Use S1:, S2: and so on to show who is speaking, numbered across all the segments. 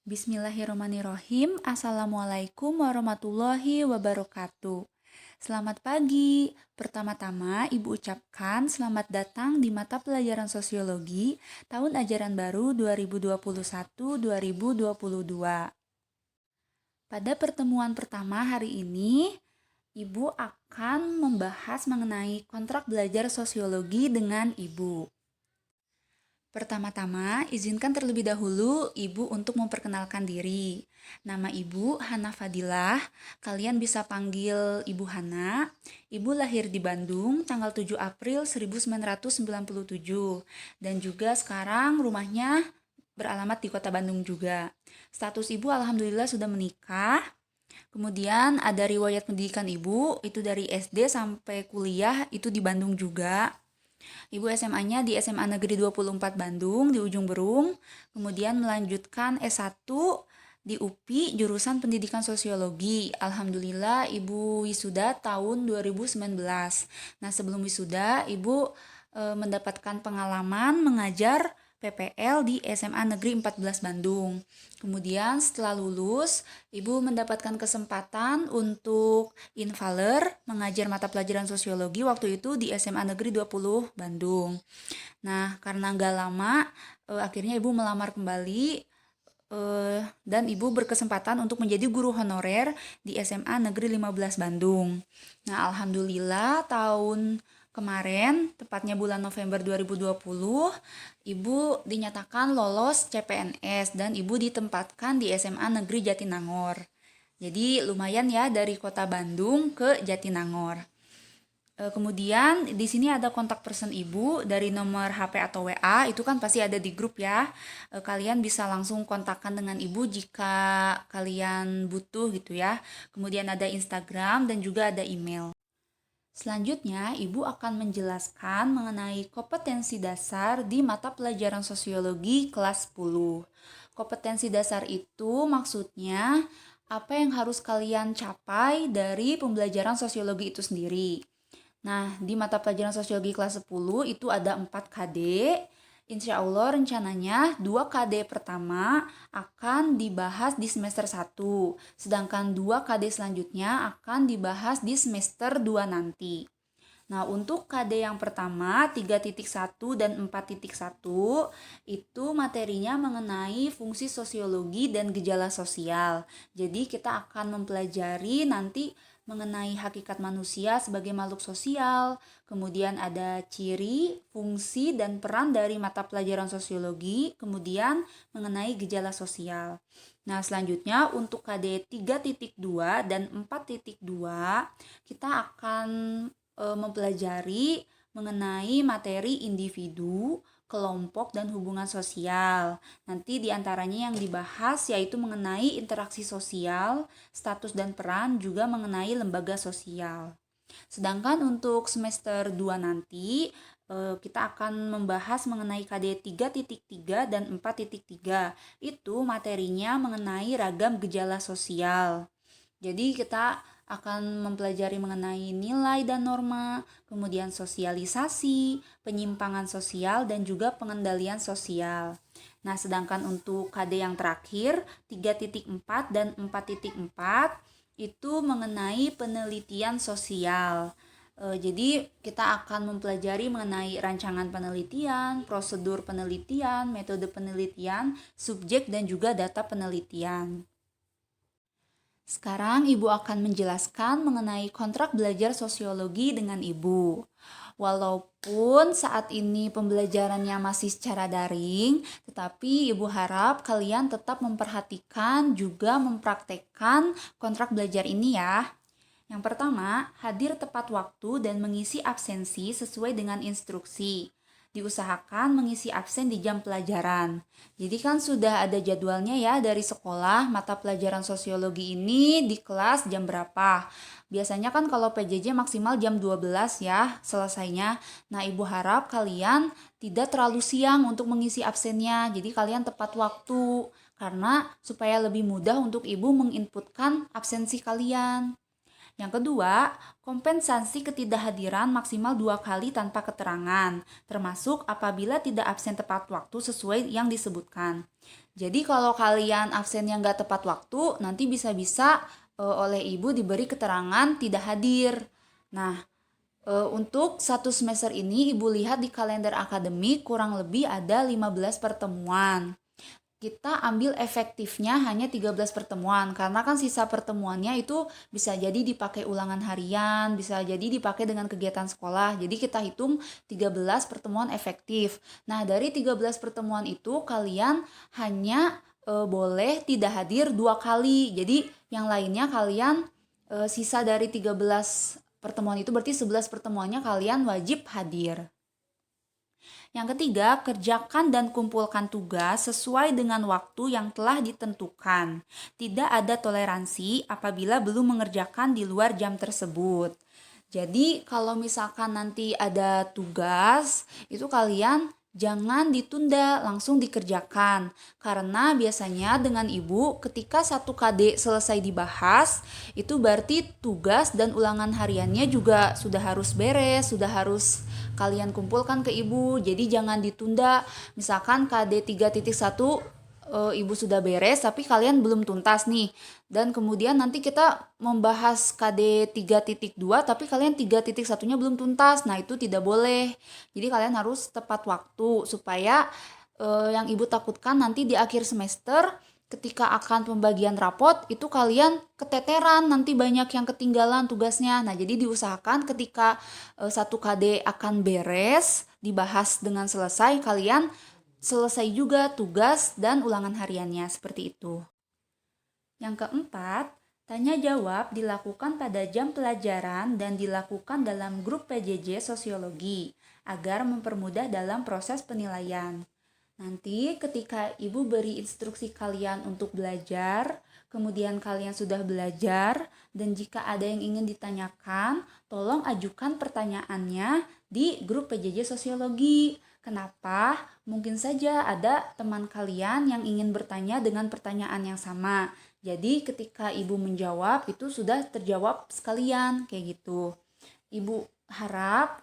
S1: Bismillahirrahmanirrahim. Assalamualaikum warahmatullahi wabarakatuh. Selamat pagi. Pertama-tama, Ibu ucapkan selamat datang di mata pelajaran sosiologi tahun ajaran baru 2021-2022. Pada pertemuan pertama hari ini, Ibu akan membahas mengenai kontrak belajar sosiologi dengan Ibu. Pertama-tama, izinkan terlebih dahulu Ibu untuk memperkenalkan diri. Nama Ibu Hana Fadilah, kalian bisa panggil Ibu Hana. Ibu lahir di Bandung tanggal 7 April 1997 dan juga sekarang rumahnya beralamat di Kota Bandung juga. Status Ibu alhamdulillah sudah menikah. Kemudian ada riwayat pendidikan Ibu, itu dari SD sampai kuliah itu di Bandung juga. Ibu SMA-nya di SMA Negeri 24 Bandung di Ujung Berung, kemudian melanjutkan S1 di UPI jurusan Pendidikan Sosiologi. Alhamdulillah Ibu wisuda tahun 2019. Nah, sebelum wisuda Ibu mendapatkan pengalaman mengajar PPL di SMA Negeri 14 Bandung. Kemudian setelah lulus, Ibu mendapatkan kesempatan untuk invaler mengajar mata pelajaran sosiologi waktu itu di SMA Negeri 20 Bandung. Nah, karena nggak lama, akhirnya Ibu melamar kembali dan Ibu berkesempatan untuk menjadi guru honorer di SMA Negeri 15 Bandung. Nah, alhamdulillah tahun kemarin, tepatnya bulan November 2020, Ibu dinyatakan lolos CPNS dan Ibu ditempatkan di SMA Negeri Jatinangor. Jadi lumayan ya dari kota Bandung ke Jatinangor. Kemudian di sini ada kontak person Ibu dari nomor HP atau WA, itu kan pasti ada di grup ya. Kalian bisa langsung kontakkan dengan Ibu jika kalian butuh gitu ya. Kemudian ada Instagram dan juga ada email. Selanjutnya, Ibu akan menjelaskan mengenai kompetensi dasar di mata pelajaran sosiologi kelas 10. Kompetensi dasar itu maksudnya apa yang harus kalian capai dari pembelajaran sosiologi itu sendiri. Nah, di mata pelajaran sosiologi kelas 10 itu ada 4 KD. Insya Allah rencananya 2 KD pertama akan dibahas di semester 1, sedangkan 2 KD selanjutnya akan dibahas di semester 2 nanti. Nah, untuk KD yang pertama 3.1 dan 4.1 itu materinya mengenai fungsi sosiologi dan gejala sosial. Jadi kita akan mempelajari nanti mengenai hakikat manusia sebagai makhluk sosial, kemudian ada ciri, fungsi, dan peran dari mata pelajaran sosiologi, kemudian mengenai gejala sosial. Nah, selanjutnya untuk KD 3.2 dan 4.2 kita akan mempelajari mengenai materi individu, kelompok, dan hubungan sosial. Nanti diantaranya yang dibahas yaitu mengenai interaksi sosial, status dan peran, juga mengenai lembaga sosial. Sedangkan untuk semester 2 nanti, kita akan membahas mengenai KD 3.3 dan 4.3. Itu materinya mengenai ragam gejala sosial. Jadi kita akan mempelajari mengenai nilai dan norma, kemudian sosialisasi, penyimpangan sosial, dan juga pengendalian sosial. Nah, sedangkan untuk KD yang terakhir, 3.4 dan 4.4, itu mengenai penelitian sosial. Jadi kita akan mempelajari mengenai rancangan penelitian, prosedur penelitian, metode penelitian, subjek, dan juga data penelitian. Sekarang Ibu akan menjelaskan mengenai kontrak belajar sosiologi dengan Ibu. Walaupun saat ini pembelajarannya masih secara daring, tetapi Ibu harap kalian tetap memperhatikan juga mempraktekkan kontrak belajar ini ya. Yang pertama, hadir tepat waktu dan mengisi absensi sesuai dengan instruksi. Diusahakan mengisi absen di jam pelajaran. Jadi kan sudah ada jadwalnya ya dari sekolah mata pelajaran sosiologi ini di kelas jam berapa. Biasanya kan kalau PJJ maksimal jam 12 ya selesainya. Nah, Ibu harap kalian tidak terlalu siang untuk mengisi absennya. Jadi kalian tepat waktu karena supaya lebih mudah untuk Ibu menginputkan absensi kalian. Yang kedua, kompensasi ketidakhadiran maksimal 2 kali tanpa keterangan, termasuk apabila tidak absen tepat waktu sesuai yang disebutkan. Jadi kalau kalian absen yang nggak tepat waktu, nanti bisa-bisa oleh ibu diberi keterangan tidak hadir. Nah, untuk satu semester ini ibu lihat di kalender akademik kurang lebih ada 15 pertemuan. Kita ambil efektifnya hanya 13 pertemuan karena kan sisa pertemuannya itu bisa jadi dipakai ulangan harian, bisa jadi dipakai dengan kegiatan sekolah. Jadi kita hitung 13 pertemuan efektif. Nah, dari 13 pertemuan itu kalian hanya boleh tidak hadir 2 kali. Jadi yang lainnya kalian sisa dari 13 pertemuan itu berarti 11 pertemuannya kalian wajib hadir. Yang ketiga, kerjakan dan kumpulkan tugas sesuai dengan waktu yang telah ditentukan. Tidak ada toleransi apabila belum mengerjakan di luar jam tersebut. Jadi, kalau misalkan nanti ada tugas, itu kalian jangan ditunda, langsung dikerjakan. Karena biasanya dengan ibu, ketika satu KD selesai dibahas, itu berarti tugas dan ulangan hariannya juga sudah harus beres, sudah harus kalian kumpulkan ke ibu. Jadi jangan ditunda. Misalkan KD 3.1 ibu sudah beres tapi kalian belum tuntas nih. Dan kemudian nanti kita membahas KD 3.2 tapi kalian 3.1-nya belum tuntas. Nah, itu tidak boleh. Jadi kalian harus tepat waktu supaya yang ibu takutkan nanti di akhir semester ketika akan pembagian rapot itu kalian keteteran, nanti banyak yang ketinggalan tugasnya. Nah, jadi diusahakan ketika satu KD akan beres, dibahas dengan selesai, kalian selesai juga tugas dan ulangan hariannya, seperti itu. Yang keempat, tanya jawab dilakukan pada jam pelajaran dan dilakukan dalam grup PJJ Sosiologi agar mempermudah dalam proses penilaian. Nanti ketika ibu beri instruksi kalian untuk belajar, kemudian kalian sudah belajar, dan jika ada yang ingin ditanyakan, tolong ajukan pertanyaannya di grup PJJ Sosiologi. Kenapa? Mungkin saja ada teman kalian yang ingin bertanya dengan pertanyaan yang sama. Jadi ketika ibu menjawab, itu sudah terjawab sekalian, kayak gitu. Ibu harap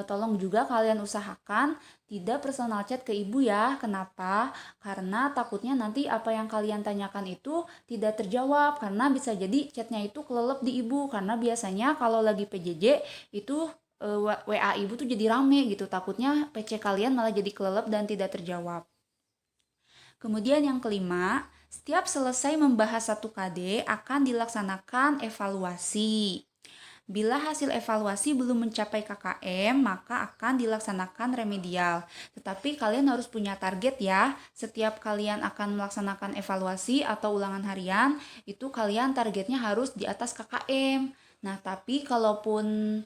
S1: tolong juga kalian usahakan tidak personal chat ke ibu ya. Kenapa? Karena takutnya nanti apa yang kalian tanyakan itu tidak terjawab karena bisa jadi chatnya itu kelelep di ibu. Karena biasanya kalau lagi PJJ itu WA ibu tuh jadi rame gitu. Takutnya PC kalian malah jadi kelelep dan tidak terjawab. Kemudian yang kelima, setiap selesai membahas satu KD akan dilaksanakan evaluasi. Bila hasil evaluasi belum mencapai KKM, maka akan dilaksanakan remedial. Tetapi kalian harus punya target ya. Setiap kalian akan melaksanakan evaluasi atau ulangan harian, itu kalian targetnya harus di atas KKM. Nah, tapi kalaupun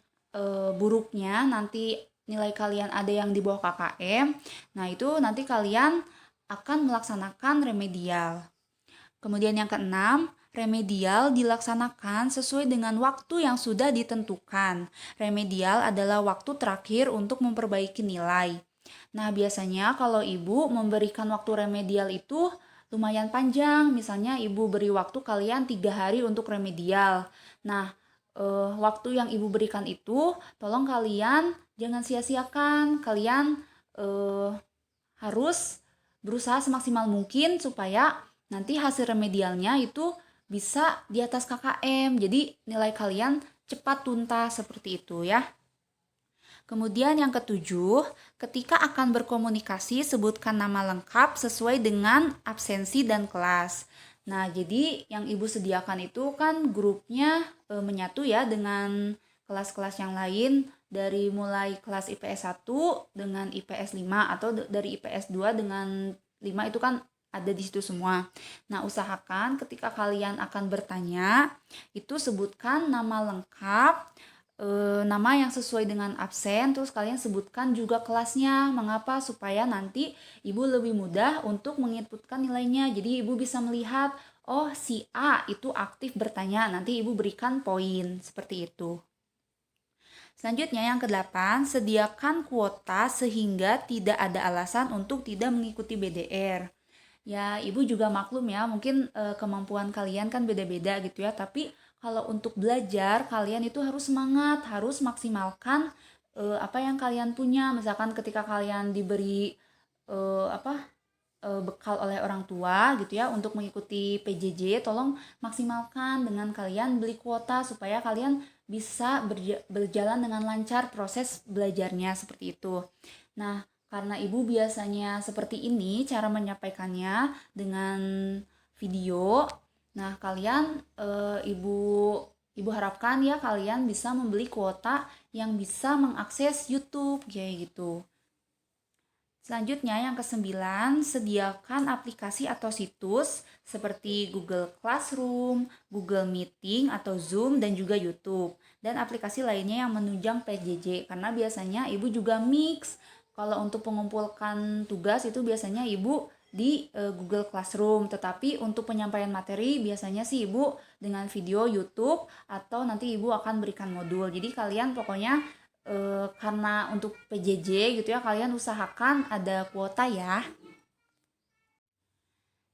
S1: buruknya nanti nilai kalian ada yang di bawah KKM, nah itu nanti kalian akan melaksanakan remedial. Kemudian yang keenam, remedial dilaksanakan sesuai dengan waktu yang sudah ditentukan. Remedial adalah waktu terakhir untuk memperbaiki nilai. Nah, biasanya kalau ibu memberikan waktu remedial itu lumayan panjang. Misalnya ibu beri waktu kalian 3 hari untuk remedial. Nah, waktu yang ibu berikan itu tolong kalian jangan sia-siakan. Kalian harus berusaha semaksimal mungkin supaya nanti hasil remedialnya itu bisa di atas KKM. Jadi nilai kalian cepat tuntas seperti itu ya. Kemudian yang ketujuh, ketika akan berkomunikasi sebutkan nama lengkap sesuai dengan absensi dan kelas. Nah, jadi yang ibu sediakan itu kan grupnya menyatu ya dengan kelas-kelas yang lain dari mulai kelas IPS 1 dengan IPS 5 atau dari IPS 2 dengan 5 itu kan ada di situ semua. Nah, usahakan ketika kalian akan bertanya, itu sebutkan nama lengkap, nama yang sesuai dengan absen, terus kalian sebutkan juga kelasnya. Mengapa? Supaya nanti ibu lebih mudah untuk menginputkan nilainya. Jadi ibu bisa melihat, oh si A itu aktif bertanya, nanti ibu berikan poin, seperti itu. Selanjutnya yang ke-8, sediakan kuota sehingga tidak ada alasan untuk tidak mengikuti BDR. Ya, ibu juga maklum ya, mungkin kemampuan kalian kan beda-beda gitu ya, tapi Kalau untuk belajar, kalian itu harus semangat, harus maksimalkan apa yang kalian punya. Misalkan ketika kalian diberi bekal oleh orang tua gitu ya untuk mengikuti PJJ, tolong maksimalkan dengan kalian beli kuota supaya kalian bisa berjalan dengan lancar proses belajarnya seperti itu. Nah, karena ibu biasanya seperti ini cara menyampaikannya dengan video. Nah, kalian ibu ibu harapkan ya kalian bisa membeli kuota yang bisa mengakses YouTube kayak gitu. Selanjutnya yang kesembilan, sediakan aplikasi atau situs seperti Google Classroom, Google Meeting atau Zoom dan juga YouTube. Dan aplikasi lainnya yang menunjang PJJ karena biasanya ibu juga mix. Kalau untuk mengumpulkan tugas itu biasanya ibu di Google Classroom, tetapi untuk penyampaian materi biasanya sih ibu dengan video YouTube atau nanti ibu akan berikan modul. Jadi kalian pokoknya karena untuk PJJ gitu ya kalian usahakan ada kuota ya.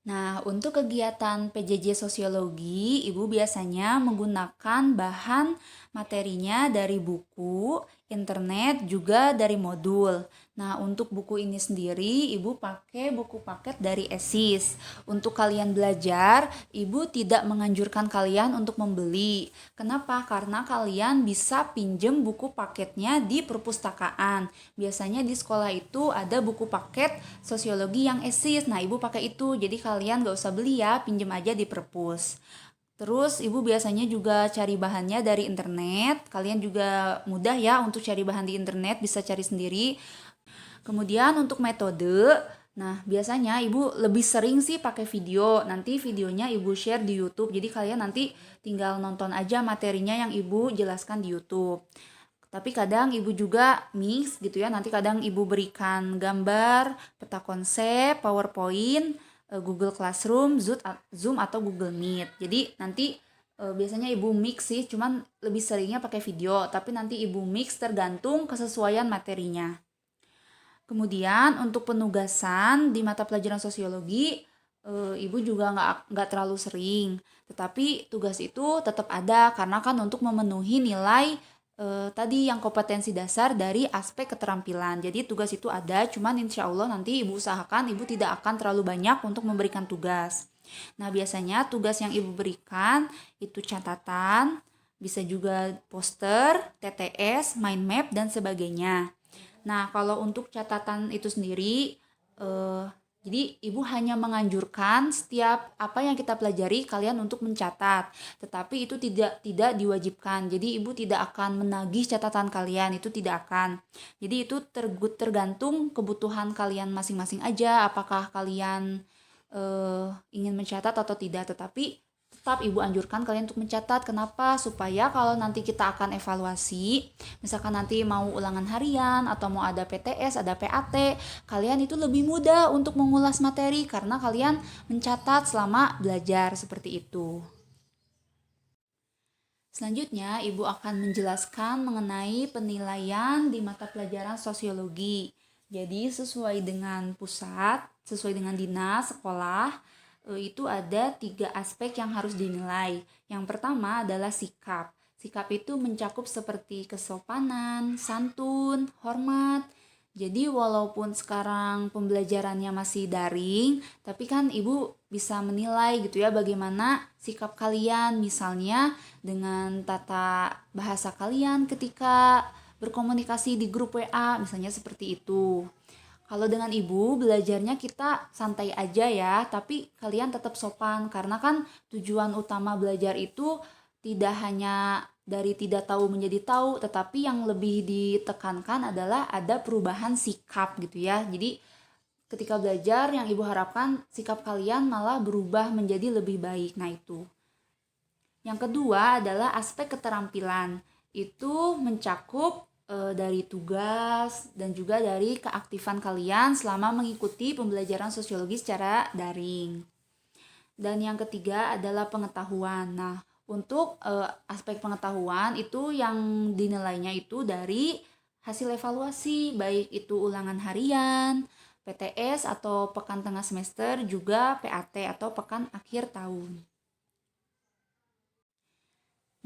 S1: Nah, untuk kegiatan PJJ Sosiologi, Ibu biasanya menggunakan bahan materinya dari buku, internet, juga dari modul. Nah, untuk buku ini sendiri, Ibu pakai buku paket dari ESIS. Untuk kalian belajar, Ibu tidak menganjurkan kalian untuk membeli. Kenapa? Karena kalian bisa pinjem buku paketnya di perpustakaan. Biasanya di sekolah itu ada buku paket sosiologi yang ESIS. Nah, Ibu pakai itu. Jadi kalian gak usah beli ya, pinjem aja di perpus. Terus ibu biasanya juga cari bahannya dari internet. Kalian juga mudah ya untuk cari bahan di internet, bisa cari sendiri. Kemudian untuk metode, nah biasanya ibu lebih sering sih pakai video. Nanti videonya ibu share di YouTube. Jadi kalian nanti tinggal nonton aja materinya yang ibu jelaskan di YouTube. Tapi kadang ibu juga mix gitu ya. Nanti kadang ibu berikan gambar, peta konsep, PowerPoint, Google Classroom, Zoom atau Google Meet. Jadi nanti biasanya ibu mix sih, cuman lebih seringnya pakai video. Tapi nanti ibu mix tergantung kesesuaian materinya. Kemudian untuk penugasan di mata pelajaran sosiologi, ibu juga nggak terlalu sering. Tetapi tugas itu tetap ada karena kan untuk memenuhi nilai tadi yang kompetensi dasar dari aspek keterampilan. Jadi tugas itu ada, cuman insya Allah nanti ibu usahakan ibu tidak akan terlalu banyak untuk memberikan tugas. Nah biasanya tugas yang ibu berikan itu catatan, bisa juga poster, TTS, mind map, dan sebagainya. Nah kalau untuk catatan itu sendiri, eh, jadi ibu hanya menganjurkan setiap apa yang kita pelajari kalian untuk mencatat, tetapi itu tidak diwajibkan. Jadi ibu tidak akan menagih catatan kalian, itu tidak akan. Jadi itu tergantung kebutuhan kalian masing-masing aja, apakah kalian ingin mencatat atau tidak. Tetapi tetap ibu anjurkan kalian untuk mencatat. Kenapa? Supaya kalau nanti kita akan evaluasi, misalkan nanti mau ulangan harian atau mau ada PTS, ada PAT, kalian itu lebih mudah untuk mengulas materi karena kalian mencatat selama belajar seperti itu. Selanjutnya, Ibu akan menjelaskan mengenai penilaian di mata pelajaran sosiologi. Jadi, sesuai dengan pusat, sesuai dengan dinas, sekolah, itu ada 3 aspek yang harus dinilai. Yang pertama adalah sikap. Sikap itu mencakup seperti kesopanan, santun, hormat. Jadi walaupun sekarang pembelajarannya masih daring, tapi kan ibu bisa menilai gitu ya bagaimana sikap kalian misalnya dengan tata bahasa kalian ketika berkomunikasi di grup WA, misalnya seperti itu. Kalau dengan ibu belajarnya kita santai aja ya, tapi kalian tetap sopan karena kan tujuan utama belajar itu tidak hanya dari tidak tahu menjadi tahu, tetapi yang lebih ditekankan adalah ada perubahan sikap gitu ya. Jadi ketika belajar yang ibu harapkan sikap kalian malah berubah menjadi lebih baik. Nah itu. Yang kedua adalah aspek keterampilan. Itu mencakup dari tugas dan juga dari keaktifan kalian selama mengikuti pembelajaran sosiologi secara daring. Dan yang ketiga adalah pengetahuan. Nah, untuk aspek pengetahuan itu yang dinilainya itu dari hasil evaluasi, baik itu ulangan harian, PTS atau pekan tengah semester, juga PAT atau pekan akhir tahun.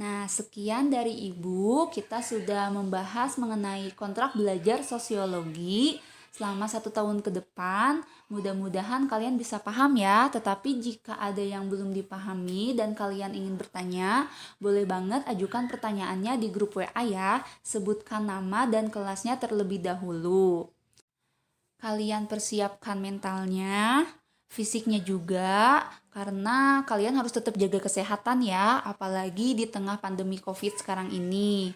S1: Nah, sekian dari Ibu. Kita sudah membahas mengenai kontrak belajar sosiologi selama 1 tahun ke depan. Mudah-mudahan kalian bisa paham ya. Tetapi jika ada yang belum dipahami dan kalian ingin bertanya, boleh banget ajukan pertanyaannya di grup WA ya. Sebutkan nama dan kelasnya terlebih dahulu. Kalian persiapkan mentalnya, fisiknya juga, karena kalian harus tetap jaga kesehatan ya, apalagi di tengah pandemi COVID sekarang ini.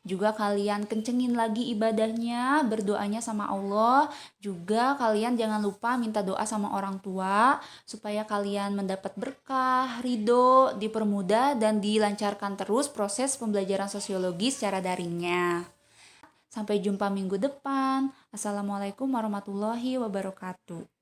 S1: Juga kalian kencengin lagi ibadahnya, berdoanya sama Allah. Juga kalian jangan lupa minta doa sama orang tua, supaya kalian mendapat berkah, ridho, dipermudah, dan dilancarkan terus proses pembelajaran sosiologi secara daringnya. Sampai jumpa minggu depan. Assalamualaikum warahmatullahi wabarakatuh.